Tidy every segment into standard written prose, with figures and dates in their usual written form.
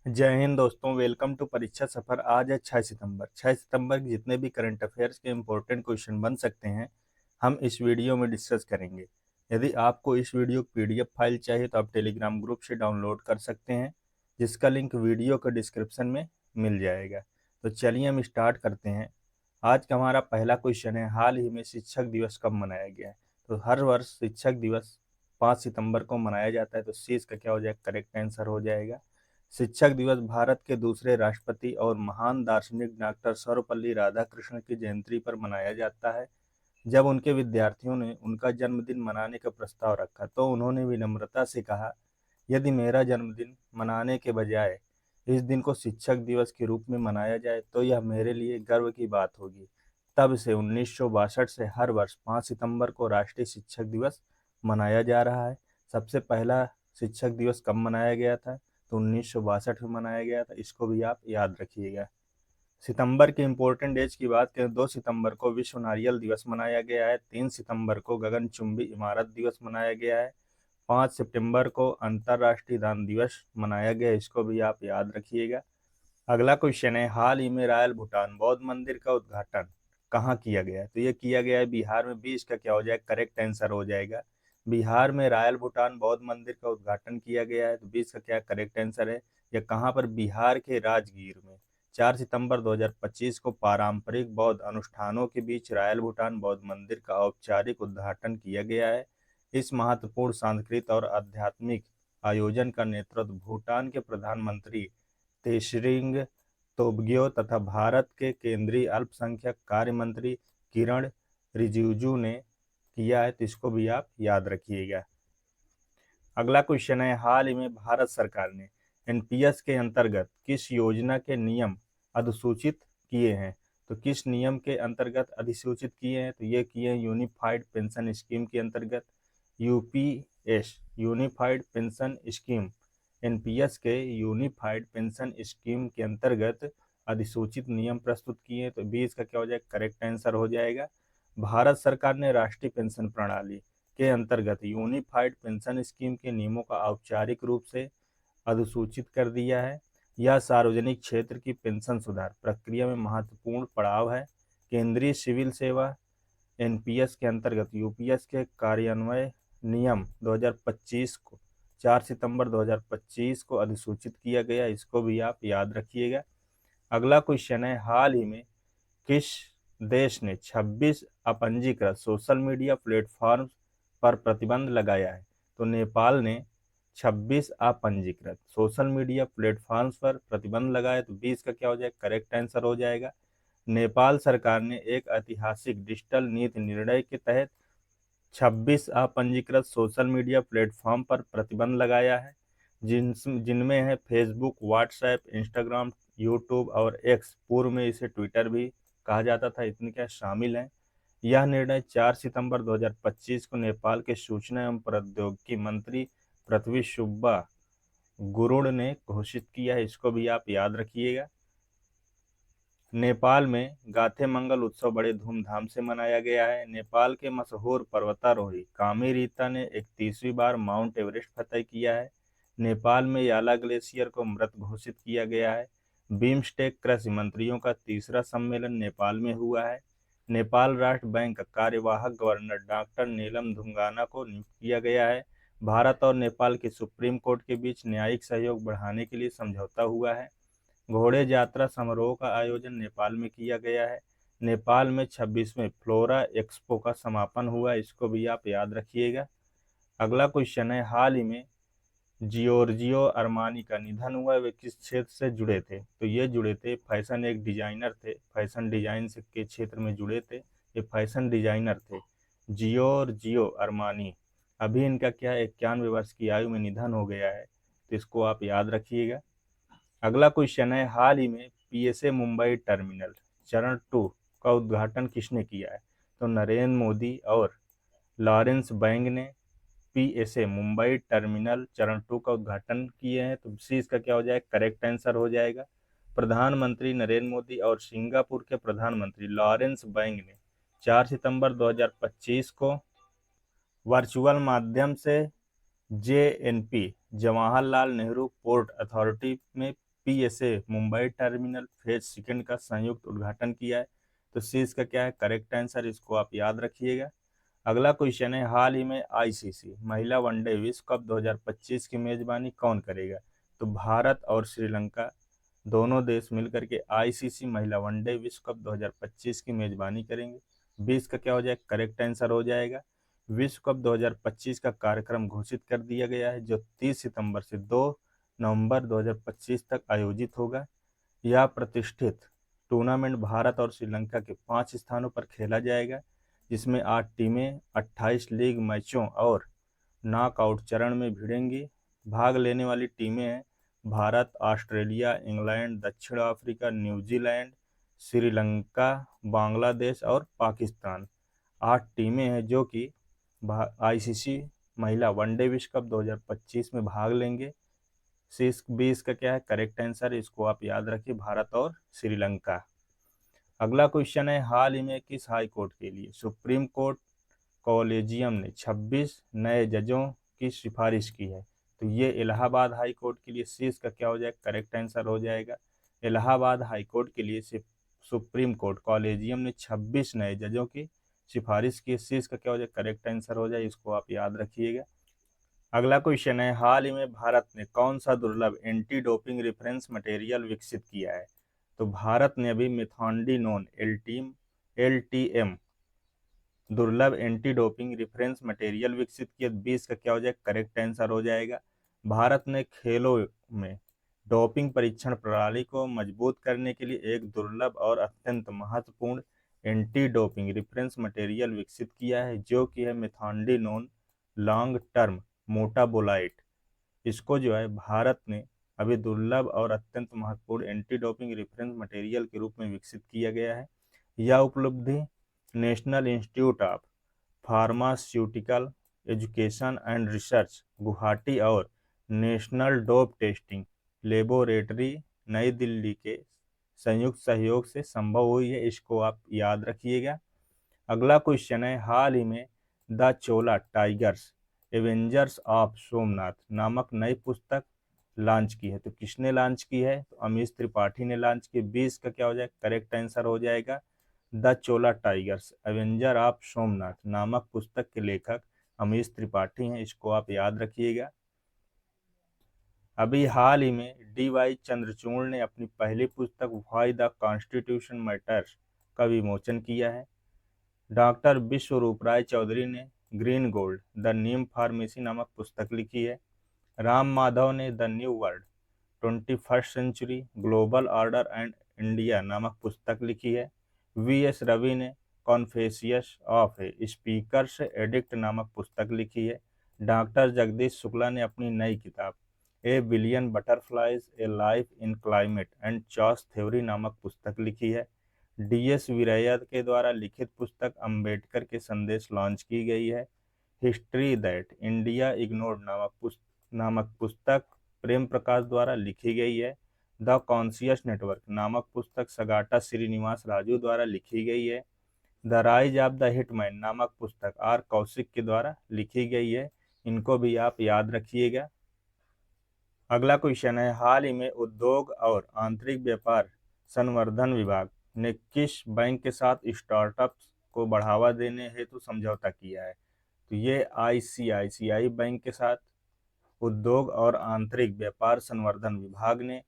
जय हिंद दोस्तों, welcome to परीक्षा सफर। आज है 6 सितंबर। 6 सितंबर के जितने भी करंट अफेयर्स के इम्पोर्टेंट क्वेश्चन बन सकते हैं हम इस वीडियो में डिस्कस करेंगे। यदि आपको इस वीडियो की पीडीएफ फाइल चाहिए तो आप टेलीग्राम ग्रुप से डाउनलोड कर सकते हैं, जिसका लिंक वीडियो के डिस्क्रिप्शन में मिल जाएगा। तो चलिए हम स्टार्ट करते हैं। आज का हमारा पहला क्वेश्चन है, हाल ही में शिक्षक दिवस कब मनाया गया है? तो हर वर्ष शिक्षक दिवस 5 सितंबर को मनाया जाता है। तो सी इसका क्या हो जाएगा? करेक्ट आंसर हो जाएगा। शिक्षक दिवस भारत के दूसरे राष्ट्रपति और महान दार्शनिक डॉक्टर सर्वपल्ली राधाकृष्णन की जयंती पर मनाया जाता है। जब उनके विद्यार्थियों ने उनका जन्मदिन मनाने का प्रस्ताव रखा तो उन्होंने विनम्रता से कहा, यदि मेरा जन्मदिन मनाने के बजाय इस दिन को शिक्षक दिवस के रूप में मनाया जाए तो यह मेरे लिए गर्व की बात होगी। तब से 1962 से हर वर्ष 5 सितंबर को राष्ट्रीय शिक्षक दिवस मनाया जा रहा है। सबसे पहला शिक्षक दिवस कब मनाया गया था? तो 1962 में मनाया गया था। इसको भी आप याद रखिएगा। सितंबर के इम्पोर्टेंट डेज की बात करें, 2 सितंबर को विश्व नारियल दिवस मनाया गया है। 3 सितंबर को गगनचुंबी इमारत दिवस मनाया गया है। 5 सितंबर को अंतर्राष्ट्रीय दान दिवस मनाया गया है। इसको भी आप याद रखिएगा। अगला क्वेश्चन है, हाल ही में रायल भूटान बौद्ध मंदिर का उद्घाटन कहाँ किया गया है? तो ये किया गया है बिहार में। 20 का क्या हो जाएगा? करेक्ट आंसर हो जाएगा। बिहार में रायल भूटान बौद्ध मंदिर का उद्घाटन किया गया है। तो 20 का क्या करेक्ट आंसर है? यह कहाँ पर? बिहार के राजगीर में। 4 सितंबर 2025 को पारंपरिक बौद्ध अनुष्ठानों के बीच रायल भूटान बौद्ध मंदिर का औपचारिक उद्घाटन किया गया है। इस महत्वपूर्ण सांस्कृतिक और आध्यात्मिक आयोजन का नेतृत्व भूटान के प्रधानमंत्री तेशरिंग तोब्गे तथा भारत के केंद्रीय अल्पसंख्यक कार्य मंत्री किरण रिजिजू ने किया है। तो इसको भी आप याद रखिएगा। अगला क्वेश्चन है, हाल ही में भारत सरकार ने एनपीएस के अंतर्गत किस योजना के नियम अधिसूचित किए हैं? तो किस नियम के अंतर्गत अधिसूचित किए हैं? तो ये किए हैं यूनिफाइड पेंशन स्कीम के अंतर्गत। UPS unified pension scheme, NPS के यूनिफाइड पेंशन स्कीम के अंतर्गत अधिसूचित नियम प्रस्तुत किए हैं। तो 20 का क्या हो जाएगा? करेक्ट आंसर हो जाएगा। भारत सरकार ने राष्ट्रीय पेंशन प्रणाली के अंतर्गत यूनिफाइड पेंशन स्कीम के नियमों का औपचारिक रूप से अधिसूचित कर दिया है। यह सार्वजनिक क्षेत्र की पेंशन सुधार प्रक्रिया में महत्वपूर्ण पड़ाव है। केंद्रीय सिविल सेवा एनपीएस के अंतर्गत यूपीएस के कार्यान्वयन नियम 2025 को 4 सितंबर 2025 को अधिसूचित किया गया। इसको भी आप याद रखिएगा। अगला क्वेश्चन है, हाल ही में किस देश ने 26 अपंजीकृत सोशल मीडिया प्लेटफॉर्म पर प्रतिबंध लगाया है? तो नेपाल ने 26 अपंजीकृत सोशल मीडिया प्लेटफॉर्म्स पर प्रतिबंध लगाया। तो 20 का क्या हो जाएगा? करेक्ट आंसर हो जाएगा। नेपाल सरकार ने एक ऐतिहासिक डिजिटल नीति निर्णय के तहत 26 अपंजीकृत सोशल मीडिया प्लेटफॉर्म पर प्रतिबंध लगाया है, जिनमें है फेसबुक, व्हाट्सएप, इंस्टाग्राम, यूट्यूब और एक्स, पूर्व में इसे ट्विटर भी कहा जाता था, इतने क्या शामिल हैं। यह निर्णय 4 सितंबर 2025 को नेपाल के सूचना एवं प्रौद्योगिकी मंत्री पृथ्वी सुब्बा गुरुङ ने घोषित किया है। इसको भी आप याद रखिएगा। नेपाल में गाथे मंगल उत्सव बड़े धूमधाम से मनाया गया है। नेपाल के मशहूर पर्वतारोही कामी रीता ने 31वीं बार माउंट एवरेस्ट फतह किया है। नेपाल में याला ग्लेशियर को मृत घोषित किया गया है। बिम्स्टेक कृषि मंत्रियों का तीसरा सम्मेलन नेपाल में हुआ है। नेपाल राष्ट्र बैंक का कार्यवाहक गवर्नर डॉक्टर नीलम धुंगाना को नियुक्त किया गया है। भारत और नेपाल के सुप्रीम कोर्ट के बीच न्यायिक सहयोग बढ़ाने के लिए समझौता हुआ है। घोड़े यात्रा समारोह का आयोजन नेपाल में किया गया है। नेपाल में 26वें फ्लोरा एक्सपो का समापन हुआ। इसको भी आप याद रखिएगा। अगला क्वेश्चन है, हाल ही में जियोर्जियो अरमानी का निधन हुआ। वे किस क्षेत्र से जुड़े थे? तो ये जुड़े थे फैशन, एक डिजाइनर थे, फैशन डिजाइन से के क्षेत्र में जुड़े थे। ये फैशन डिजाइनर थे जियोर्जियो अरमानी। अभी इनका क्या है, 91 वर्ष की आयु में निधन हो गया है। तो इसको आप याद रखिएगा। अगला क्वेश्चन है, हाल ही में पीएसए मुंबई टर्मिनल चरण 2 का उद्घाटन किसने किया है? तो नरेंद्र मोदी और लॉरेंस बैंग ने पीएसए मुंबई टर्मिनल चरण 2 का उद्घाटन किए हैं। तो सी इसका क्या हो जाएगा? करेक्ट आंसर हो जाएगा। प्रधानमंत्री नरेंद्र मोदी और सिंगापुर के प्रधानमंत्री लॉरेंस बैंग ने 4 सितंबर 2025 को वर्चुअल माध्यम से JNP Jawaharlal Nehru port authority में PSA Mumbai terminal phase second का संयुक्त उद्घाटन किया है। तो सी इसका क्या है करेक्ट आंसर, इसको आप याद रखिएगा। अगला क्वेश्चन है, हाल ही में आईसीसी महिला वनडे विश्व कप 2025 की मेजबानी कौन करेगा? तो भारत और श्रीलंका दोनों देश मिलकर के आईसीसी महिला वनडे विश्व कप 2025 की मेजबानी करेंगे। 20 का क्या हो जाएगा करेक्ट आंसर हो जाएगा। विश्व कप 2025 का कार्यक्रम घोषित कर दिया गया है, जो 30 सितंबर से 2 नवंबर 2025 तक आयोजित होगा। यह प्रतिष्ठित टूर्नामेंट भारत और श्रीलंका के 5 स्थानों पर खेला जाएगा, जिसमें 8 टीमें 28 लीग मैचों और नॉकआउट चरण में भिड़ेंगी। भाग लेने वाली टीमें हैं भारत, ऑस्ट्रेलिया, इंग्लैंड, दक्षिण अफ्रीका, न्यूजीलैंड, श्रीलंका, बांग्लादेश और पाकिस्तान। 8 टीमें हैं जो कि आईसीसी महिला वनडे विश्व कप 2025 में भाग लेंगे। शीर्ष 20 का क्या है करेक्ट आंसर, इसको आप याद रखिए, भारत और श्रीलंका। अगला क्वेश्चन है, हाल ही में किस हाई कोर्ट के लिए सुप्रीम कोर्ट कॉलेजियम ने 26 नए जजों की सिफारिश की है? तो ये इलाहाबाद हाई कोर्ट के लिए। शीर्ष का क्या हो जाएगा करेक्ट आंसर हो जाएगा। इलाहाबाद हाई कोर्ट के लिए सुप्रीम कोर्ट कॉलेजियम ने 26 नए जजों की सिफारिश की। शीर्ष का क्या हो जाएगा करेक्ट आंसर हो जाए, इसको आप याद रखिएगा। अगला क्वेश्चन है, हाल ही में भारत ने कौन सा दुर्लभ एंटी डोपिंग रेफरेंस मटेरियल विकसित किया है? तो भारत ने अभी मेथॉन्डिनोन एलटीएम दुर्लभ एंटी डोपिंग रेफरेंस मटेरियल विकसित किया। 20 का क्या हो जाएगा करेक्ट आंसर हो जाएगा। भारत ने खेलों में डोपिंग परीक्षण प्रणाली को मजबूत करने के लिए एक दुर्लभ और अत्यंत महत्वपूर्ण एंटी डोपिंग रेफरेंस मटेरियल विकसित किया है, जो कि है मेथॉन्डिनोन लॉन्ग टर्म मोटाबोलाइट। इसको जो है भारत ने अभी दुर्लभ और अत्यंत महत्वपूर्ण एंटी डोपिंग रेफरेंस मटेरियल के रूप में विकसित किया गया है। यह उपलब्धि national institute of pharmaceutical education and research Guwahati और नेशनल डोप टेस्टिंग लेबोरेटरी नई दिल्ली के संयुक्त सहयोग से संभव हुई है, इसको आप याद रखिएगा। अगला क्वेश्चन है, हाल ही में the Chola tigers Avengers of Somnath नामक नई पुस्तक लॉन्च की है। तो किसने लॉन्च की है? तो अमीश त्रिपाठी ने लॉन्च की। 20 का क्या हो जाएगा करेक्ट आंसर हो जाएगा। The Chola tigers Avenger of Somnath नामक पुस्तक के लेखक अमीश त्रिपाठी हैं, इसको आप याद रखिएगा। अभी हाल ही में डी.वाई. चंद्रचूड़ ने अपनी पहली पुस्तक व्हाई द कॉन्स्टिट्यूशन मैटर्स का विमोचन किया है। डॉक्टर विश्वरूप राय चौधरी ने green gold the neem pharmacy नामक पुस्तक लिखी है। राम माधव ने the new world 21st century global order and India नामक पुस्तक लिखी है। वी.एस. रवि ने confessions of a speakers addict नामक पुस्तक लिखी है। डॉक्टर जगदीश शुक्ला ने अपनी नई किताब ए billion butterflies A life in climate and choice theory नामक पुस्तक लिखी है। डी.एस. वीरैया के द्वारा लिखित पुस्तक अंबेडकर के संदेश लॉन्च की गई है। हिस्ट्री दैट इंडिया इग्नोर्ड नामक पुस्तक प्रेम प्रकाश द्वारा लिखी गई है। द कॉन्शियस नेटवर्क नामक पुस्तक सगाटा श्रीनिवास राजू द्वारा लिखी गई है। The rise of the hitman नामक पुस्तक आर कौशिक के द्वारा लिखी गई है। इनको भी आप याद रखिएगा। अगला क्वेश्चन है, हाल ही में उद्योग और आंतरिक व्यापार संवर्धन विभाग ने किस बैंक के साथ स्टार्टअप्स को बढ़ावा देने हेतु समझौता किया है? तो ये आईसीआईसीआई बैंक के साथ उद्योग और आंतरिक व्यापार संवर्धन विभाग ने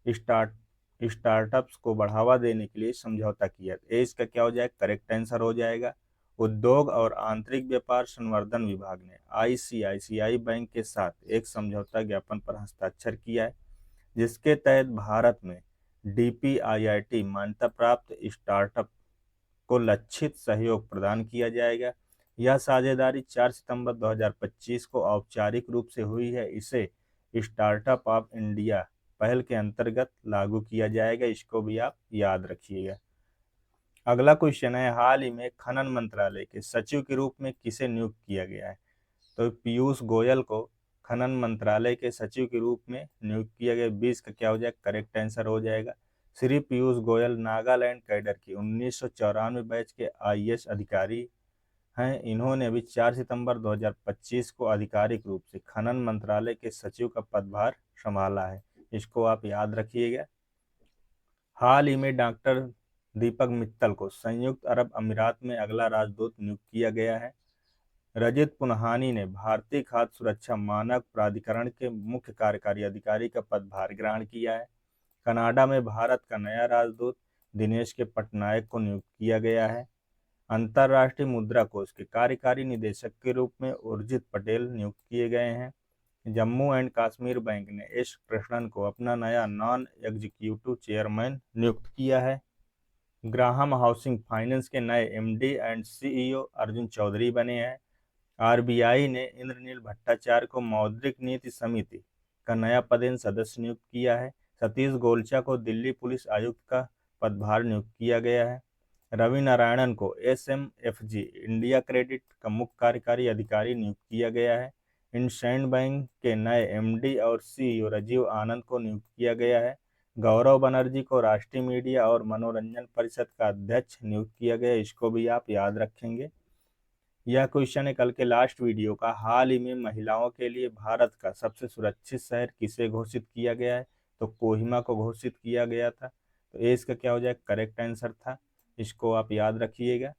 स्टार्टअप्स को बढ़ावा देने के लिए समझौता किया। इसका क्या हो जाएगा करेक्ट आंसर हो जाएगा। उद्योग और आंतरिक व्यापार संवर्धन विभाग ने आईसीआईसीआई बैंक के साथ एक समझौता ज्ञापन पर हस्ताक्षर किया है, जिसके तहत भारत में डीपीआईआईटी मान्यता प्राप्त स्टार्टअप को लक्षित सहयोग प्रदान किया जाएगा। यह साझेदारी 4 सितंबर 2025 को औपचारिक रूप से हुई है। इसे स्टार्टअप ऑफ इंडिया पहल के अंतर्गत लागू किया जाएगा, इसको भी आप याद रखिएगा। अगला क्वेश्चन है, हाल ही में खनन मंत्रालय के सचिव के रूप में किसे नियुक्त किया गया है? तो पीयूष गोयल को खनन मंत्रालय के सचिव के रूप में नियुक्त किया गया। 20 का क्या हो जाएगा करेक्ट आंसर हो जाएगा। श्री पीयूष गोयल नागालैंड कैडर के 1994 बैच के आईएएस अधिकारी हैं। इन्होंने अभी 4 सितंबर 2025 को आधिकारिक रूप से खनन मंत्रालय के सचिव का पदभार संभाला है। इसको आप याद रखिएगा। हाल ही में डॉक्टर दीपक मित्तल को संयुक्त अरब अमीरात में अगला राजदूत नियुक्त किया गया है। रजत पुन्हानी ने भारतीय खाद्य सुरक्षा मानक प्राधिकरण के मुख्य कार्यकारी अधिकारी का पदभार ग्रहण किया है। कनाडा में भारत का नया राजदूत दिनेश के पटनायक को नियुक्त किया गया है। अंतर्राष्ट्रीय मुद्रा कोष के कार्यकारी निदेशक के रूप में उर्जित पटेल नियुक्त किए गए हैं। जम्मू एंड कश्मीर बैंक ने एस कृष्णन को अपना नया नॉन एग्जीक्यूटिव चेयरमैन नियुक्त किया है। ग्राहम हाउसिंग फाइनेंस के नए MD and CEO Arjun Chaudhary बने हैं। आरबीआई ने इंद्रनील भट्टाचार्य को मौद्रिक नीति समिति का नया पदेन सदस्य नियुक्त किया है। सतीश गोलचा को दिल्ली पुलिस आयुक्त का पदभार नियुक्त किया गया है। रवि नारायणन को एसएमएफजी इंडिया क्रेडिट का मुख्य कार्यकारी अधिकारी नियुक्त किया गया है। इंडसइंड बैंक के नए एमडी और सीईओ राजीव आनंद को नियुक्त किया गया है। गौरव बनर्जी को राष्ट्रीय मीडिया और मनोरंजन परिषद का अध्यक्ष नियुक्त किया गया। इसको भी आप याद रखेंगे। यह क्वेश्चन है कल के लास्ट वीडियो का। हाल ही में महिलाओं के लिए भारत का सबसे सुरक्षित शहर किसे घोषित किया गया है? तो कोहिमा को घोषित किया गया था। तो ए इसका क्या हो जाएगा? करेक्ट आंसर था। इसको आप याद रखिएगा।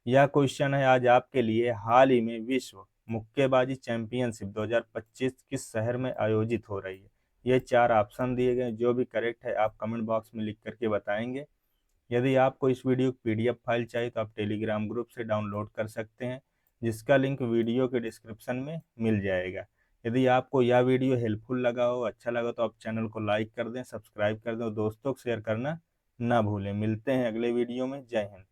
यह क्वेश्चन है आज आपके लिए। हाल ही में विश्व मुक्केबाजी चैंपियनशिप 2025 किस शहर में आयोजित हो रही है? ये 4 ऑप्शन दिए गए, जो भी करेक्ट है आप कमेंट बॉक्स में लिख करके बताएंगे। यदि आपको इस वीडियो की पीडीएफ फाइल चाहिए तो आप टेलीग्राम ग्रुप से डाउनलोड कर सकते हैं, जिसका लिंक वीडियो के डिस्क्रिप्शन में मिल जाएगा। यदि आपको यह वीडियो हेल्पफुल लगा हो, अच्छा लगा, तो आप चैनल को लाइक कर दें, सब्सक्राइब कर दें और दोस्तों को शेयर करना ना भूलें। मिलते हैं अगले वीडियो में। जय हिंद।